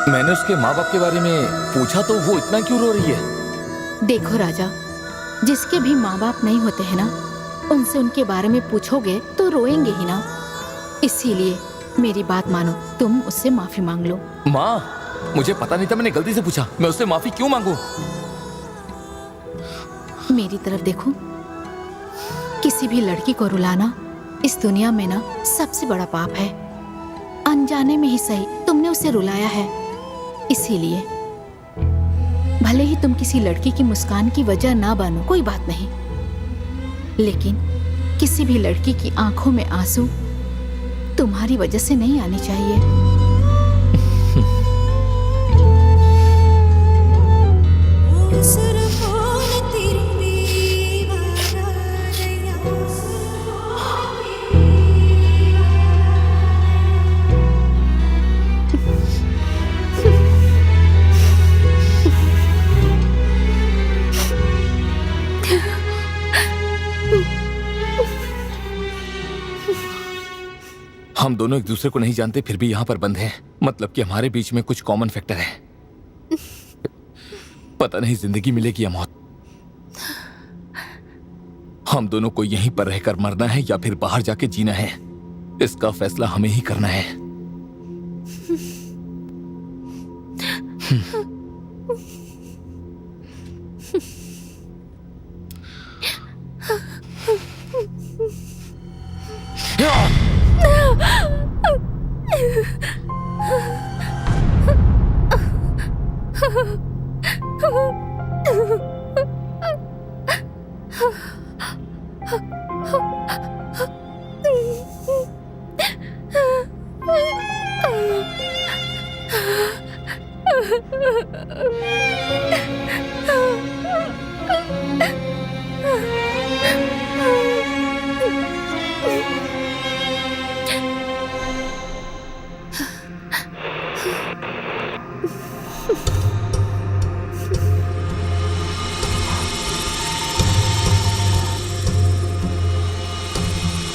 मैंने उसके माँ बाप के बारे में पूछा तो वो इतना क्यों रो रही है? देखो राजा, जिसके भी माँ बाप नहीं होते हैं ना, उनसे उनके बारे में पूछोगे तो रोएंगे ही ना। इसीलिए मेरी बात मानो, तुम उससे माफी मांग लो। माँ, मुझे पता नहीं था, मैंने गलती से पूछा। मैं उससे माफी क्यों मांगू? मेरी तरफ देखो, किसी भी लड़की को रुलाना इस दुनिया में ना सबसे बड़ा पाप है। अनजाने में ही सही तुमने उसे रुलाया है। इसीलिए भले ही तुम किसी लड़की की मुस्कान की वजह ना बनो, कोई बात नहीं, लेकिन किसी भी लड़की की आंखों में आंसू तुम्हारी वजह से नहीं आनी चाहिए। हम दोनों एक दूसरे को नहीं जानते, फिर भी यहाँ पर बंद हैं। मतलब कि हमारे बीच में कुछ कॉमन फैक्टर है। पता नहीं जिंदगी मिलेगी या मौत। हम दोनों को यहीं पर रहकर मरना है या फिर बाहर जाके जीना है, इसका फैसला हमें ही करना है।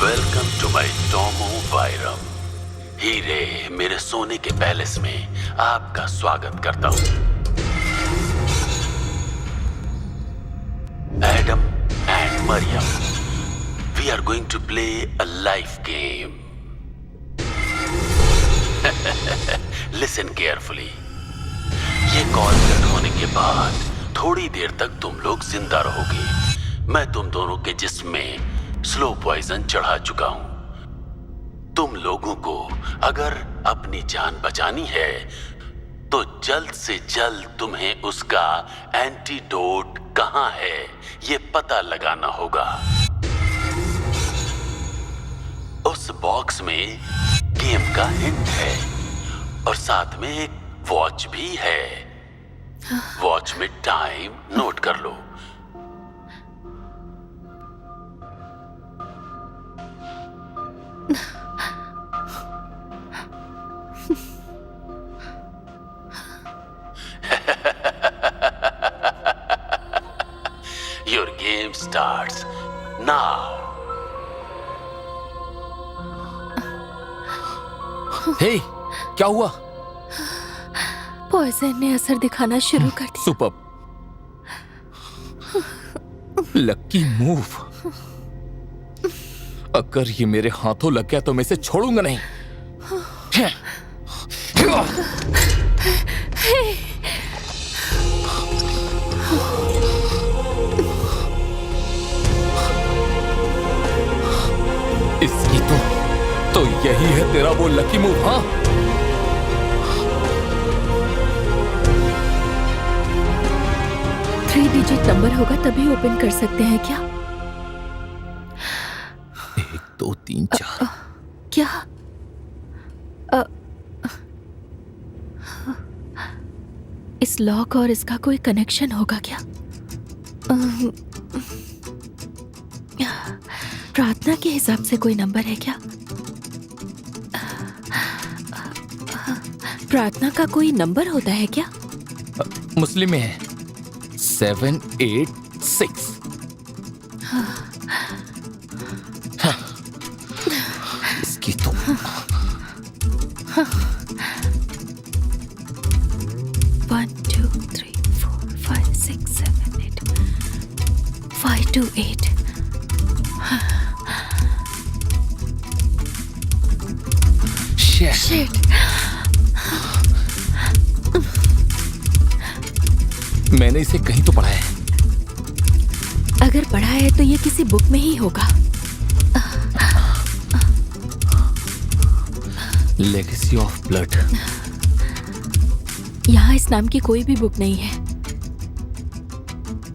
वेलकम टू माई टोमो वायरम। हीरे मेरे सोने के पैलेस में आपका स्वागत करता हूं। Adam and Mariam, we are going to play a life game. Listen carefully. ये कॉल कट होने के बाद थोड़ी देर तक तुम लोग जिंदा रहोगे। मैं तुम दोनों के जिस्म में स्लो पॉइजन चढ़ा चुका हूं। तुम लोगों को अगर अपनी जान बचानी है तो जल्द से जल्द तुम्हें उसका एंटीडोट कहां है ये पता लगाना होगा। उस बॉक्स में गेम का हिंट है और साथ में एक वॉच भी है। वॉच में टाइम नोट कर लो। Your game starts now. हे, क्या हुआ? पॉइजन ने असर दिखाना शुरू कर दिया। Super, lucky move. अगर ये मेरे हाथों लग गया तो मैं इसे छोड़ूंगा नहीं। इसकी तो यही है तेरा वो लकी मूव। हाँ, थ्री डिजिट नंबर होगा तभी ओपन कर सकते हैं क्या? 1 2 3 4। क्या? इस लॉक और इसका कोई कनेक्शन होगा क्या? प्रार्थना के हिसाब से कोई नंबर है क्या? प्रार्थना का कोई नंबर होता है क्या? मुस्लिम में है 786। इसकी तो 1 2 3 4 5 6 7 8 5 to 8 Shit. मैंने इसे कहीं तो पढ़ा है। अगर पढ़ा है तो ये किसी बुक में ही होगा। Legacy of blood. यहाँ इस नाम की कोई भी बुक नहीं है।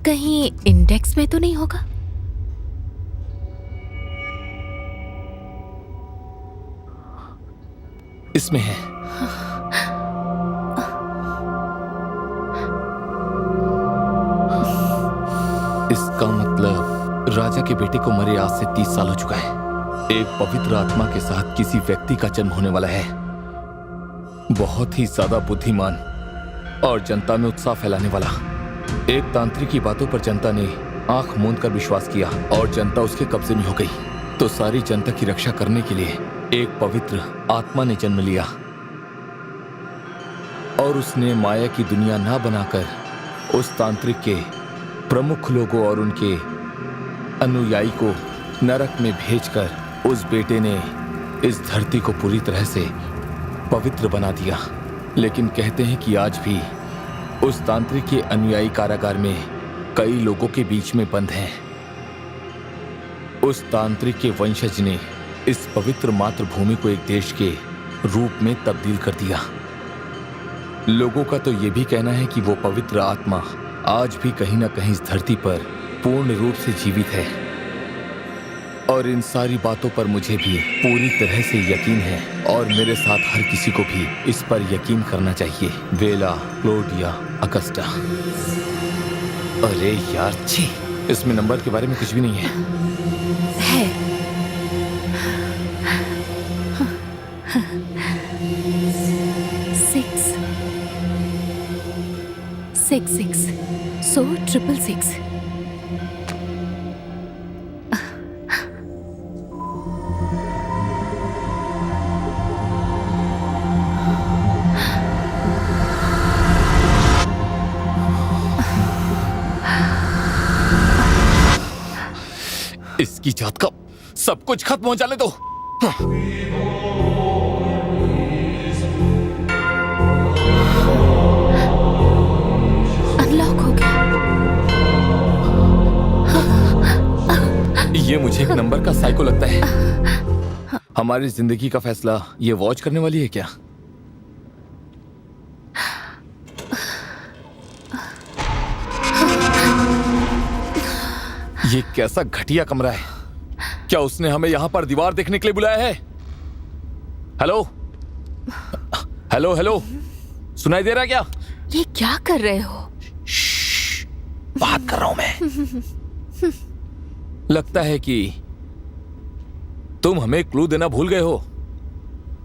कहीं इंडेक्स में तो नहीं होगा? इसमें है। इसका मतलब राजा के बेटे को मरे आज से 30 साल हो चुका है। एक पवित्र आत्मा के साथ किसी व्यक्ति का जन्म होने वाला है, बहुत ही ज्यादा बुद्धिमान और जनता में उत्साह फैलाने वाला। एक तांत्रिक की बातों पर जनता ने आंख मूंद कर विश्वास किया और जनता उसके कब्जे में हो गई। तो सारी जनता की रक्षा करने के लिए एक पवित्र आत्मा ने जन्म लिया और उसने माया की दुनिया ना बनाकर उस तांत्रिक के प्रमुख लोगों और उनके अनुयायी को नरक में भेजकर उस बेटे ने इस धरती को पूरी तरह से पवित्र बना दिया। लेकिन कहते हैं कि आज भी उस तांत्रिक के अनुयायी कारागार में कई लोगों के बीच में बंद हैं। उस तांत्रिक के वंशज ने इस पवित्र मातृभूमि को एक देश के रूप में तब्दील कर दिया। लोगों का तो यह भी कहना है कि वो पवित्र आत्मा आज भी कहीं ना कहीं इस धरती पर पूर्ण रूप से जीवित है। और इन सारी बातों पर मुझे भी पूरी तरह से यकीन है और मेरे साथ हर किसी को भी इस पर यकीन करना चाहिए। बेला, क्लोडिया, अगस्टा। अरे यार छी, इसमें नंबर के बारे में कुछ भी नहीं है। Six, 6, so 666. इसकी जात का सब कुछ खत्म हो जाने दो। अनलॉक हो गया। ये मुझे एक नंबर का साइको लगता है। हमारी जिंदगी का फैसला ये वॉच करने वाली है क्या? ये कैसा घटिया कमरा है। क्या उसने हमें यहां पर दीवार देखने के लिए बुलाया है? हेलो हेलो हेलो, सुनाई दे रहा है क्या? ये क्या कर रहे हो? बात कर रहा हूं मैं। लगता है कि तुम हमें क्लू देना भूल गए हो।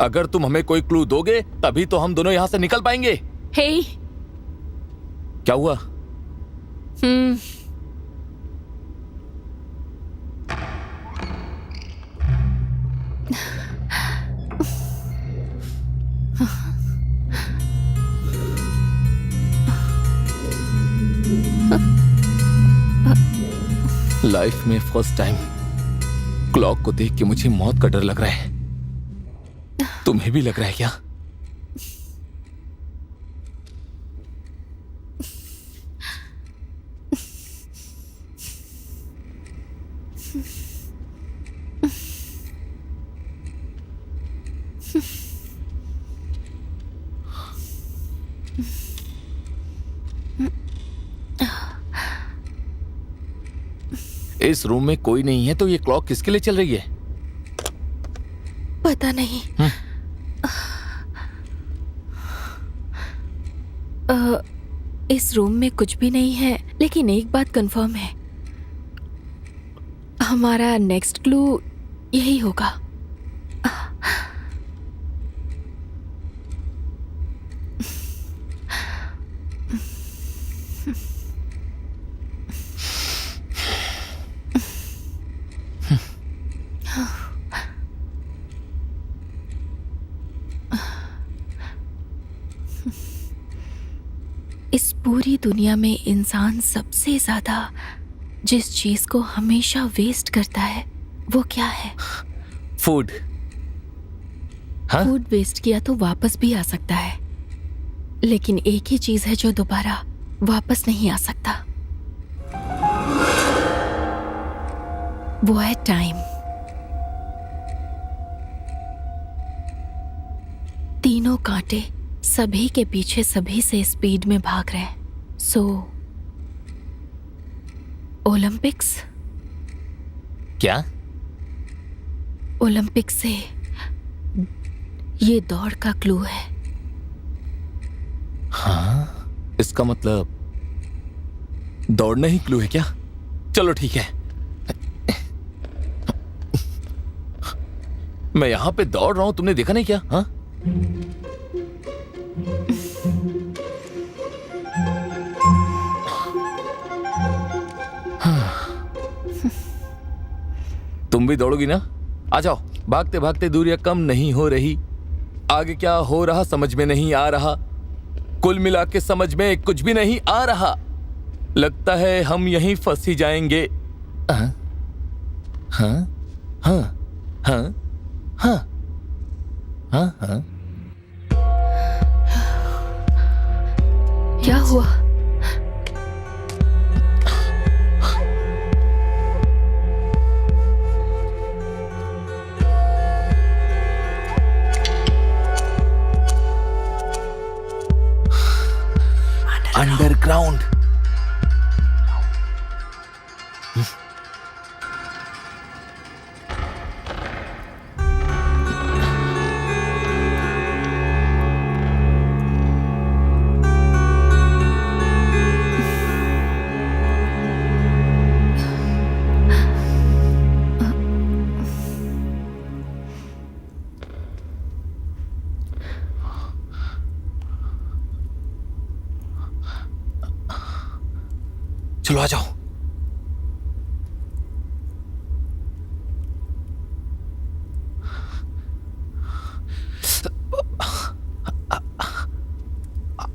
अगर तुम हमें कोई क्लू दोगे तभी तो हम दोनों यहां से निकल पाएंगे। हे, क्या हुआ? लाइफ में फर्स्ट टाइम क्लॉक को देख के मुझे मौत का डर लग रहा है। तुम्हें भी लग रहा है क्या? इस रूम में कोई नहीं है तो ये क्लॉक किसके लिए चल रही है? पता नहीं। इस रूम में कुछ भी नहीं है, लेकिन एक बात कंफर्म है, हमारा नेक्स्ट क्लू यही होगा। इस पूरी दुनिया में इंसान सबसे ज्यादा जिस चीज को हमेशा वेस्ट करता है वो क्या है? फूड। हाँ? फूड वेस्ट किया तो वापस भी आ सकता है, लेकिन एक ही चीज है जो दोबारा वापस नहीं आ सकता, वो है टाइम। तीनों कांटे सभी के पीछे सभी से स्पीड में भाग रहे हैं। सो ओलंपिक्स? क्या? ओलंपिक से ये दौड़ का क्लू है। हाँ, इसका मतलब दौड़ना ही क्लू है क्या? चलो ठीक है, मैं यहां पे दौड़ रहा हूं, तुमने देखा नहीं क्या? हाँ? तुम भी दौड़ोगी ना? आ जाओ, भागते भागते दूरियां कम नहीं हो रही, आगे क्या हो रहा समझ में नहीं आ रहा, कुल मिला के समझ में कुछ भी नहीं आ रहा, लगता है हम यहीं फंस ही जाएंगे। हाँ हाँ हाँ हाँ हाँ हाँ हाँ। क्या हुआ? अंडरग्राउंड। चलो आ जाओ।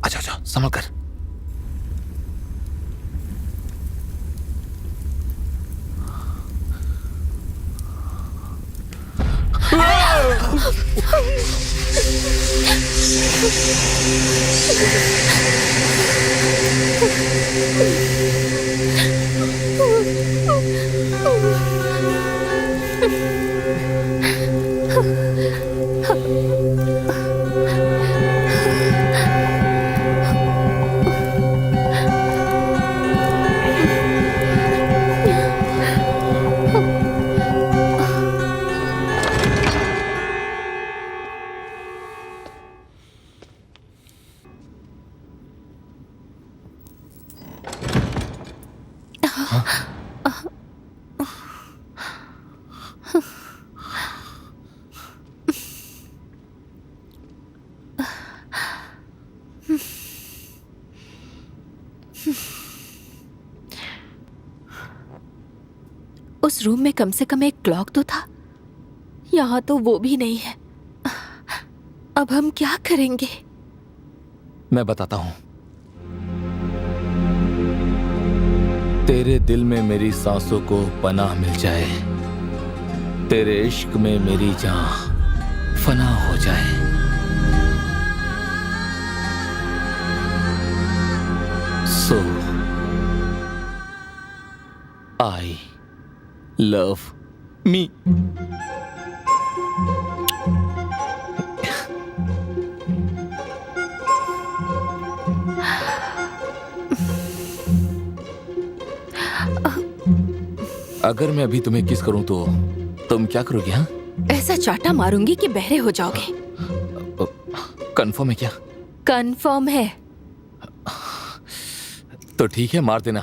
अच्छा अच्छा, संभल कर। उस रूम में कम से कम एक क्लॉक तो था, यहां तो वो भी नहीं है। अब हम क्या करेंगे? मैं बताता हूं। तेरे दिल में मेरी सांसों को पनाह मिल जाए, तेरे इश्क में मेरी जान फना हो जाए। सो आई लव मी। अगर मैं अभी तुम्हें किस करूं तो तुम क्या करोगी? हाँ, ऐसा चाटा मारूंगी कि बहरे हो जाओगे। कंफर्म है क्या? कंफर्म है। तो ठीक है, मार देना।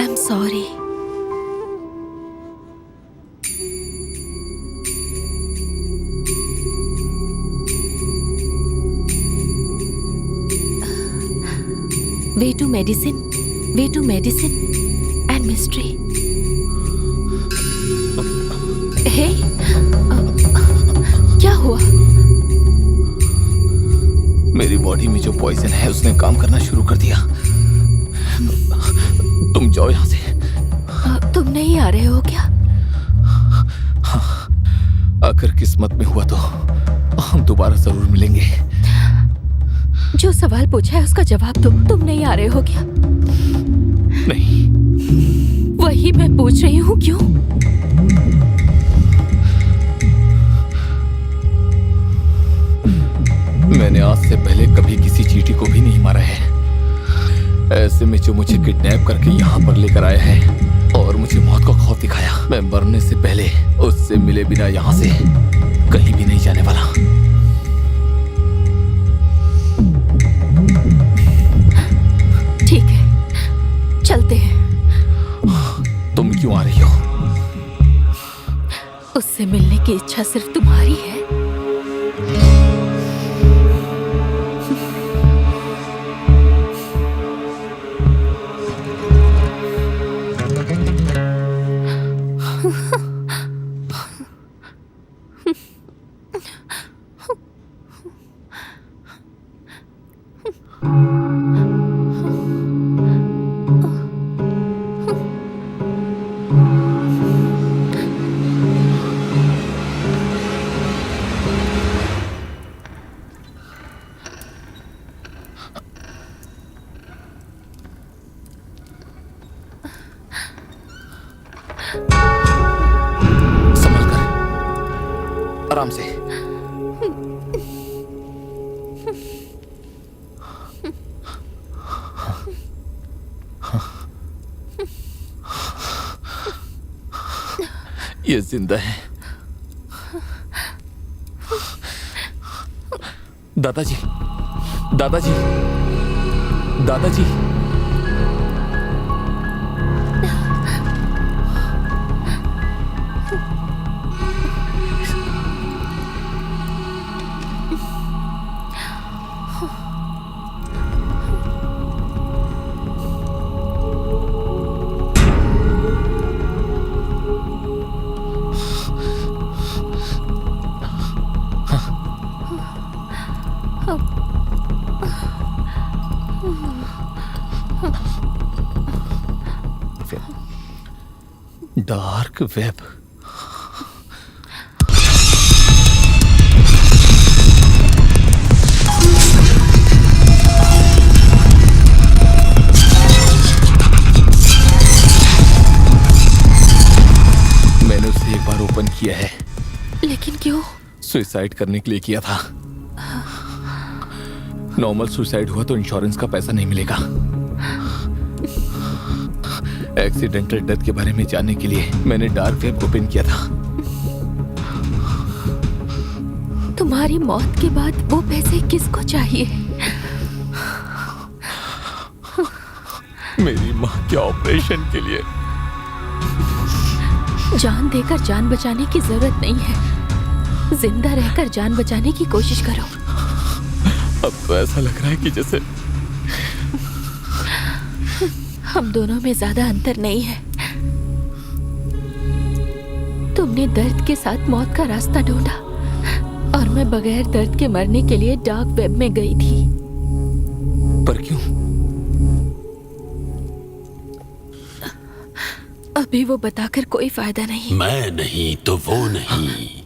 I am sorry. Way to medicine and mystery. Hey, क्या हुआ? मेरी बॉडी में जो पॉइजन है उसने काम करना शुरू कर दिया। तुम जाओ यहाँ से। तुम नहीं आ रहे हो क्या? हाँ, अगर किस्मत में हुआ तो हम दोबारा जरूर मिलेंगे। जो सवाल पूछा है उसका जवाब दो। तुम नहीं आ रहे हो क्या? नहीं। वही मैं पूछ रही हूँ, क्यों? मैंने आज से पहले कभी किसी चींटी को भी नहीं मारा है। ऐसे में जो मुझे किडनैप करके यहाँ पर लेकर आया है और मुझे मौत का खौफ दिखाया, मैं मरने से पहले उससे मिले बिना यहाँ से कहीं भी नहीं जाने वाला। ठीक है, चलते हैं। तुम क्यों आ रही हो? उससे मिलने की इच्छा सिर्फ तुम्हारी है? संभल कर, आराम से। ये जिंदा है। दादाजी, दादाजी, दादाजी। Dark web. मैंने उसे एक बार ओपन किया है। लेकिन क्यों? सुसाइड करने के लिए किया था। नॉर्मल सुसाइड हुआ तो इंश्योरेंस का पैसा नहीं मिलेगा। एक्सीडेंटल डेथ के बारे में जानने के लिए मैंने डार्क वेब ओपन किया था। तुम्हारी मौत के बाद वो पैसे किसको चाहिए? मेरी माँ के ऑपरेशन के लिए। जान देकर जान बचाने की जरूरत नहीं है। जिंदा रहकर जान बचाने की कोशिश करो। अब तो ऐसा लग रहा है कि जैसे हम दोनों में ज्यादा अंतर नहीं है। तुमने दर्द के साथ मौत का रास्ता ढूंढा और मैं बगैर दर्द के मरने के लिए डार्क वेब में गई थी। पर क्यों? अभी वो बताकर कोई फायदा नहीं। मैं नहीं तो वो नहीं।